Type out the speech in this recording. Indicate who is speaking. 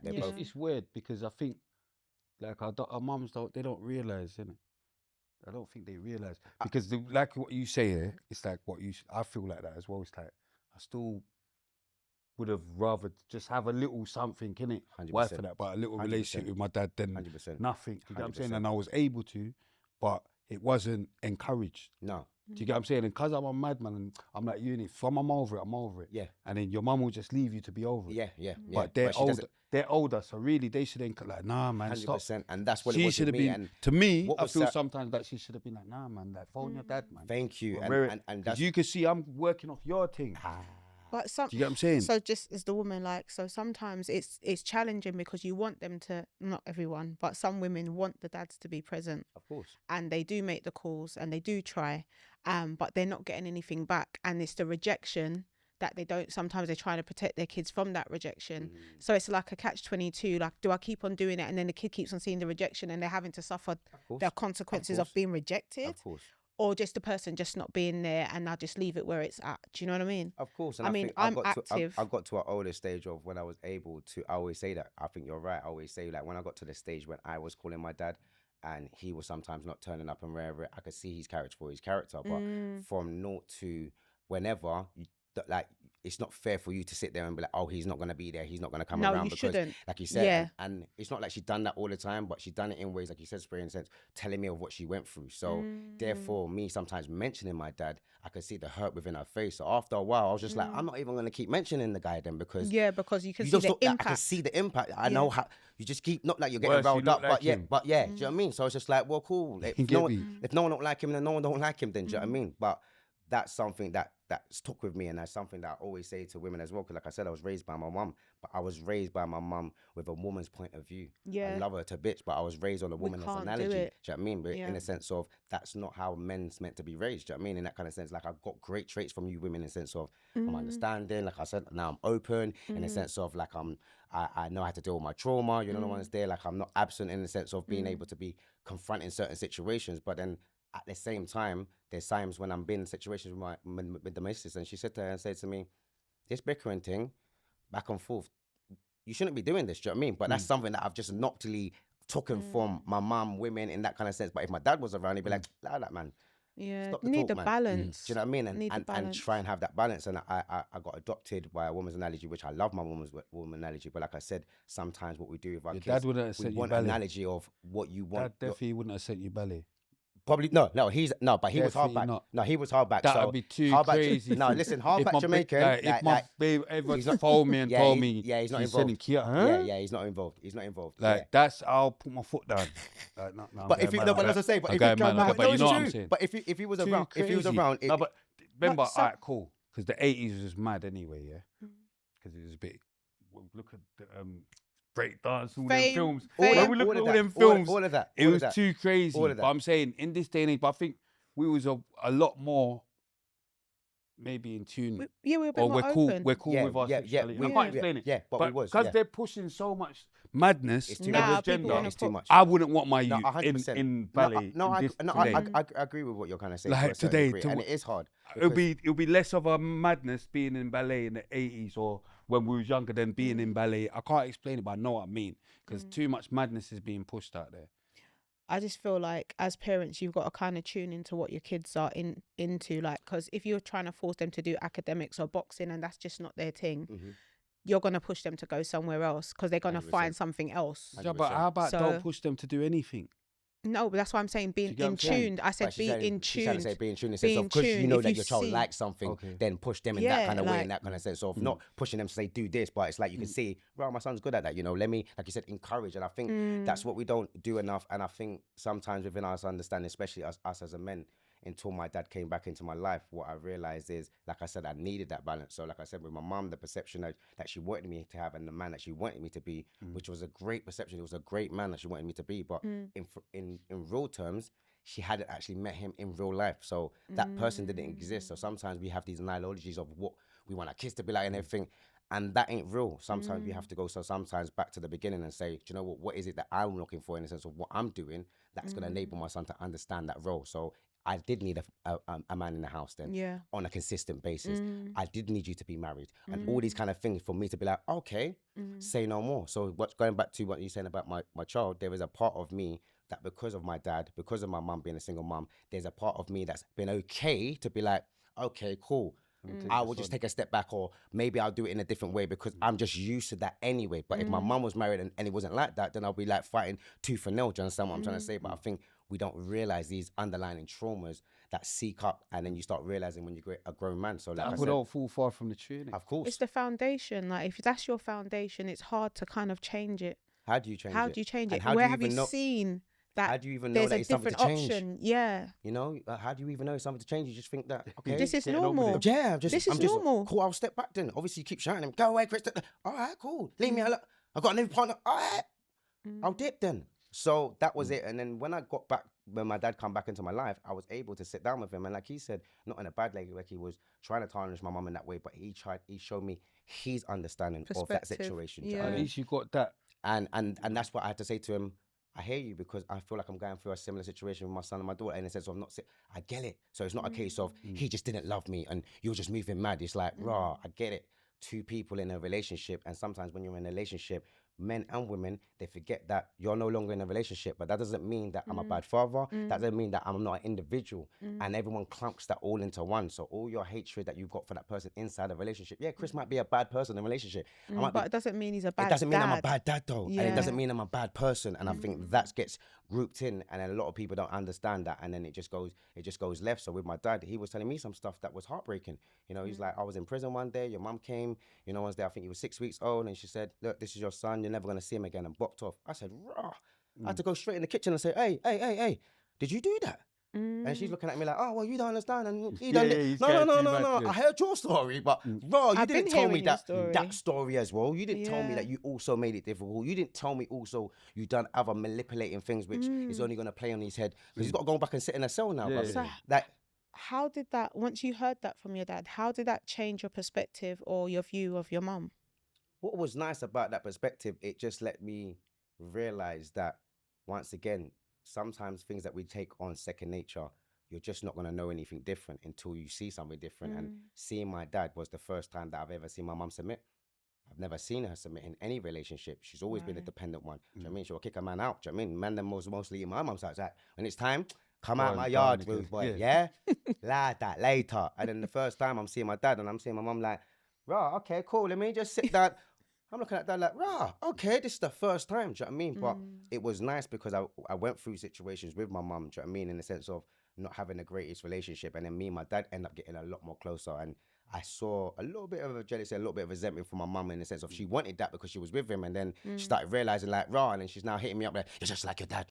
Speaker 1: they're
Speaker 2: Yeah.
Speaker 1: both.
Speaker 3: It's weird because I think like our mums they don't realize, innit? I don't think they realize because like what you say here, it's like I feel like that as well. It's like I still would have rather just have a little something, innit? Why for
Speaker 1: 100%.
Speaker 3: that? But a little
Speaker 1: 100%.
Speaker 3: relationship with my dad than
Speaker 1: 100%.
Speaker 3: nothing. Do you get what I'm saying?
Speaker 1: 100%.
Speaker 3: And I was able to, but it wasn't encouraged.
Speaker 1: No.
Speaker 3: Do you get what I'm saying? And because I'm a madman and I'm like, if I'm over it, I'm over it.
Speaker 1: Yeah.
Speaker 3: And then your mum will just leave you to be over it.
Speaker 1: Yeah, yeah, yeah.
Speaker 3: But they're
Speaker 1: she
Speaker 3: older.
Speaker 1: doesn't-
Speaker 3: They're older, so really they should like, nah, man, stop.
Speaker 1: 100%. And that's what it
Speaker 3: She
Speaker 1: was
Speaker 3: should
Speaker 1: with
Speaker 3: have
Speaker 1: me.
Speaker 3: been.
Speaker 1: And
Speaker 3: To me,
Speaker 1: what
Speaker 3: I
Speaker 1: was
Speaker 3: feel
Speaker 1: that-
Speaker 3: sometimes that she should have been like, nah, man, like phone your dad, man.
Speaker 1: thank you.
Speaker 3: Or
Speaker 1: And
Speaker 3: because
Speaker 1: that's
Speaker 3: you can see I'm working off your thing.
Speaker 2: But some,
Speaker 3: Do you get what I'm saying?
Speaker 2: so just as the woman, like, so sometimes it's challenging because you want them to, not everyone, but some women want the dads to be present,
Speaker 1: of course.
Speaker 2: and they do make the calls and they do try, but they're not getting anything back, and it's the rejection that they don't. Sometimes they're trying to protect their kids from that rejection. So it's like a catch-22. Like, do I keep on doing it, and then the kid keeps on seeing the rejection, and they're having to suffer the consequences of being rejected,
Speaker 1: Of course.
Speaker 2: or just the person just not being there, and I'll just leave it where it's at. Do you know what I mean?
Speaker 1: Of course. And
Speaker 2: I mean,
Speaker 1: think
Speaker 2: I'm
Speaker 1: I
Speaker 2: active.
Speaker 1: got to an older stage of when I was able to, I always say that, I think you're right. I always say, like, when I got to the stage when I was calling my dad and he was sometimes not turning up and wherever, I could see his character for his character. But from naught to whenever, like, it's not fair for you to sit there and be like, oh, he's not going to be there, he's not going to come
Speaker 2: No,
Speaker 1: around.
Speaker 2: you
Speaker 1: Because,
Speaker 2: shouldn't.
Speaker 1: like you said,
Speaker 2: Yeah.
Speaker 1: and it's not like she's done that all the time, but she's done it in ways, like you said, Spray, in a sense, telling me of what she went through. So therefore, me sometimes mentioning my dad, I could see the hurt within her face. So after a while, I was just like, I'm not even going to keep mentioning the guy then, because
Speaker 2: Because you can see
Speaker 1: just
Speaker 2: the
Speaker 1: look, like,
Speaker 2: impact.
Speaker 1: I can see the impact. I know how you just keep, not like you're getting
Speaker 3: Worse, you
Speaker 1: riled
Speaker 3: look
Speaker 1: up,
Speaker 3: like
Speaker 1: but
Speaker 3: him.
Speaker 1: do you know what I mean? So it's just like, well, cool. If
Speaker 3: Get
Speaker 1: no,
Speaker 3: me?
Speaker 1: if no one don't like him, then no one don't like him. Then do you know what I mean? But that's something that stuck with me, and that's something that I always say to women as well. Because like I said, I was raised by my mum, but I was raised by my mum with a woman's point of view.
Speaker 2: Yeah.
Speaker 1: I love her to bitch, but I was raised on a woman as
Speaker 2: can't
Speaker 1: an
Speaker 2: do
Speaker 1: analogy. Do you
Speaker 2: it.
Speaker 1: know what I mean? But
Speaker 2: Yeah.
Speaker 1: in a sense of, that's not how men's meant to be raised. Do you know what I mean? In that kind of sense, like, I've got great traits from you women in the sense of I'm understanding. Like I said, now I'm open in the sense of, like, I know how to deal with my trauma. You know, no one's there. Like, I'm not absent in the sense of being able to be confronting certain situations. But then at the same time, there's times when I'm being in situations with the missus, and she said to her and said to me, this bickering thing, back and forth, you shouldn't be doing this. Do you know what I mean? But that's something that I've just noctally taken from my mum, women, in that kind of sense. But if my dad was around, he'd be like, that man.
Speaker 2: Yeah,
Speaker 1: Stop
Speaker 2: you
Speaker 1: the
Speaker 2: need
Speaker 1: talk,
Speaker 2: the
Speaker 1: man.
Speaker 2: balance.
Speaker 1: Do you know what I mean?
Speaker 2: Need the
Speaker 1: And
Speaker 2: balance.
Speaker 1: try and have that balance. And I got adopted by a woman's analogy, which I love my woman analogy. But like I said, sometimes what we do with our
Speaker 3: Your
Speaker 1: kids,
Speaker 3: dad wouldn't have
Speaker 1: we
Speaker 3: sent you
Speaker 1: want
Speaker 3: ballet.
Speaker 1: analogy of what you want.
Speaker 3: Dad definitely wouldn't have sent you ballet.
Speaker 1: Probably no, but he was
Speaker 3: Definitely
Speaker 1: hardback.
Speaker 3: not.
Speaker 1: No, he was hardback.
Speaker 3: That
Speaker 1: so
Speaker 3: would be too
Speaker 1: hardback,
Speaker 3: crazy.
Speaker 1: No, listen,
Speaker 3: If
Speaker 1: hardback
Speaker 3: my
Speaker 1: Jamaican.
Speaker 3: if my babe ever
Speaker 1: he's not-
Speaker 3: phoned me and
Speaker 1: yeah,
Speaker 3: told
Speaker 1: he-
Speaker 3: me,
Speaker 1: yeah, he's not
Speaker 3: sending
Speaker 1: involved.
Speaker 3: Kia, huh?
Speaker 1: Yeah, he's not involved. He's not involved.
Speaker 3: Like
Speaker 1: yeah.
Speaker 3: that's, I'll put my foot down. Like, no,
Speaker 1: But if you, no, but as I say, but if you,
Speaker 3: but you know what I'm saying.
Speaker 1: But if he was
Speaker 3: Too
Speaker 1: around, if he was
Speaker 3: crazy.
Speaker 1: around,
Speaker 3: No, but remember,
Speaker 2: so-
Speaker 3: alright, cool, because the 80s was just mad anyway, yeah. Because it was a bit. Well, look at the break dance, all them
Speaker 2: Fame,
Speaker 3: films.
Speaker 2: Fame.
Speaker 3: When we look at all them films,
Speaker 1: all of that,
Speaker 3: it
Speaker 1: all
Speaker 3: was
Speaker 1: of that.
Speaker 3: too crazy.
Speaker 1: All of
Speaker 3: But
Speaker 1: that.
Speaker 3: I'm saying in this day and age, but I think we was a lot more maybe in tune.
Speaker 2: We were a bit
Speaker 3: Or
Speaker 2: more
Speaker 3: we're cool.
Speaker 2: open.
Speaker 3: We're cool with our sexuality. I can't explain it.
Speaker 1: Yeah, but we was.
Speaker 3: because
Speaker 1: Yeah.
Speaker 3: they're pushing so much madness
Speaker 1: It's
Speaker 3: in
Speaker 1: too
Speaker 2: Nah,
Speaker 1: much.
Speaker 2: people
Speaker 3: gender.
Speaker 2: wanna
Speaker 1: It's too
Speaker 2: put-
Speaker 1: much.
Speaker 3: I wouldn't want my
Speaker 1: No,
Speaker 3: youth
Speaker 1: 100%.
Speaker 3: in ballet.
Speaker 1: No,
Speaker 3: in this
Speaker 1: I
Speaker 3: today.
Speaker 1: agree with what you're kind of saying.
Speaker 3: Like
Speaker 1: to a certain
Speaker 3: today,
Speaker 1: degree, and it is hard.
Speaker 3: It'll be less of a madness being in ballet in the 80s or when we was younger than being in ballet. I can't explain it, but I know what I mean. Because too much madness is being pushed out there.
Speaker 2: I just feel like as parents, you've got to kind of tune into what your kids are into. Like, because if you're trying to force them to do academics or boxing and that's just not their thing, you're going to push them to go somewhere else because they're going to
Speaker 1: 100%.
Speaker 2: find something else.
Speaker 3: Yeah, but how about
Speaker 2: So-
Speaker 3: don't push them to do anything?
Speaker 2: No, but that's why I'm saying being
Speaker 3: you get what
Speaker 2: in
Speaker 3: I'm saying?
Speaker 2: tuned. I said
Speaker 1: But
Speaker 2: be in
Speaker 1: she's trying to say
Speaker 2: tuned.
Speaker 1: be in tune in the
Speaker 2: Be
Speaker 1: sense
Speaker 2: in
Speaker 1: of, because you
Speaker 2: tune.
Speaker 1: know
Speaker 2: If
Speaker 1: that
Speaker 2: you
Speaker 1: your child
Speaker 2: see-
Speaker 1: likes something,
Speaker 3: Okay.
Speaker 1: then push them in
Speaker 2: Yeah,
Speaker 1: that kind of way, in
Speaker 2: like-
Speaker 1: that kind of sense of not pushing them to say do this, but it's like you can see, right, my son's good at that, you know, let me, like you said, encourage. And I think that's what we don't do enough. And I think sometimes within us understanding, especially us as a men, until my dad came back into my life, what I realized is, like I said, I needed that balance. So like I said, with my mum, the perception that she wanted me to have and the man that she wanted me to be, which was a great perception. It was a great man that she wanted me to be. But in real terms, she hadn't actually met him in real life. So that person didn't exist. So sometimes we have these analogies of what we want our kids to be like and everything. And that ain't real. Sometimes we have to go sometimes back to the beginning and say, do you know what is it that I'm looking for in the sense of what I'm doing that's going to enable my son to understand that role. So I did need a man in the house then
Speaker 2: Yeah.
Speaker 1: on a consistent basis. I did need you to be married and all these kind of things for me to be like, okay, say no more. So what's going back to what you're saying about my child, there is a part of me that because of my dad, because of my mum being a single mum, there's a part of me that's been okay to be like, okay, cool. I will just take a step back, or maybe I'll do it in a different way because I'm just used to that anyway. But if my mum was married and it wasn't like that, then I'll be like fighting tooth and nail. Do you understand what I'm trying to say? But I think we don't realize these underlying traumas that seek up, and then you start realizing when you're a grown man. So like
Speaker 3: Apple don't fall far from the tree, innit?
Speaker 1: of course.
Speaker 2: It's the foundation. Like if that's your foundation, it's hard to kind of change it.
Speaker 1: How do you change it?
Speaker 2: How do you change
Speaker 1: And
Speaker 2: it?
Speaker 1: how do
Speaker 2: Where
Speaker 1: you
Speaker 2: have you
Speaker 1: even know-
Speaker 2: seen that
Speaker 1: How do you even know
Speaker 2: there's
Speaker 1: that
Speaker 2: a
Speaker 1: it's something to
Speaker 2: different
Speaker 1: change?
Speaker 2: option? Yeah.
Speaker 1: You know, how do you even know it's something to change? You just think that, okay.
Speaker 2: This is
Speaker 3: getting over
Speaker 2: normal.
Speaker 3: it.
Speaker 1: Yeah,
Speaker 2: This
Speaker 1: I'm
Speaker 2: is
Speaker 1: just
Speaker 2: normal.
Speaker 1: cool. I'll step back then. Obviously, you keep shouting at him. Go away, Chris. All right, cool. Leave me alone. I got a new partner. All right, I'll dip then. So that was it. And then when I got back, when my dad come back into my life, I was able to sit down with him. And like he said, not in a bad way, like he was trying to tarnish my mum in that way, but he showed me his understanding of that
Speaker 2: Perspective.
Speaker 1: situation. Do you know
Speaker 2: Yeah.
Speaker 1: what I
Speaker 3: At
Speaker 1: mean?
Speaker 3: least you got that.
Speaker 1: And that's what I had to say to him. I hear you because I feel like I'm going through a similar situation with my son and my daughter in the sense of I get it. So it's not a case of he just didn't love me and you're just moving mad. It's like, raw, I get it. Two people in a relationship, and sometimes when you're in a relationship, men and women, they forget that you're no longer in a relationship. But that doesn't mean that I'm a bad father. That doesn't mean that I'm not an individual. And everyone clumps that all into one. So all your hatred that you've got for that person inside a relationship. Yeah, Chris might be a bad person in a relationship. I might be
Speaker 2: But it doesn't mean he's a bad
Speaker 1: it doesn't mean I'm a
Speaker 2: dad.
Speaker 1: bad dad though, and it
Speaker 2: Yeah.
Speaker 1: doesn't mean I'm a bad person. And I think that gets grouped in, and then a lot of people don't understand that, and then it just goes left. So with my dad, he was telling me some stuff that was heartbreaking. You know, he's like, I was in prison one day. Your mum came. You know, one day I think he was 6 weeks old, and she said, "Look, this is your son. You're never gonna see him again," and bopped off. I said, "Rah!" I had to go straight in the kitchen and say, "Hey, did you do that?" And she's looking at me like, "Oh, well, you don't understand." And he done
Speaker 3: yeah,
Speaker 1: it.
Speaker 3: he's
Speaker 1: No.
Speaker 3: going too much, yeah.
Speaker 1: I heard your story, but bro, you
Speaker 2: I've
Speaker 1: didn't
Speaker 2: been
Speaker 1: tell me
Speaker 2: hearing your
Speaker 1: that
Speaker 2: story.
Speaker 1: story as well. You didn't tell me
Speaker 2: Yeah.
Speaker 1: that you also made it difficult. You didn't tell me also you done other manipulating things, which is only gonna play on his head because he's got to go back and sit in a cell now.
Speaker 3: Yeah,
Speaker 1: brother.
Speaker 3: yeah.
Speaker 2: So
Speaker 1: Like,
Speaker 2: how did that, once you heard that from your dad, how did that change your perspective or your view of your mum?
Speaker 1: what was nice about that perspective, it just let me realize that once again, sometimes things that we take on second nature, you're just not going to know anything different until you see something different. And seeing my dad was the first time that I've ever seen my mum submit. I've never seen her submit in any relationship. She's always been a dependent one. Do you know what I mean? She'll kick a man out. Do you know what I mean? Man, them mostly in my mum's house. Like, when it's time, come out
Speaker 3: Go
Speaker 1: my
Speaker 3: on,
Speaker 1: yard,
Speaker 3: go on,
Speaker 1: rude boy.
Speaker 3: yeah.
Speaker 1: Yeah? Like that, later. And then the first time I'm seeing my dad and I'm seeing my mum like, rah, okay, cool. Let me just sit down. I'm looking at that like, rah, okay, this is the first time. Do you know what I mean? But it was nice because I went through situations with my mum, do you know what I mean? In the sense of not having the greatest relationship. And then me and my dad end up getting a lot more closer. And I saw a little bit of a jealousy, a little bit of resentment from my mum in the sense of she wanted that because she was with him. And then she started realizing like, rah, and then she's now hitting me up like, you're just like your dad.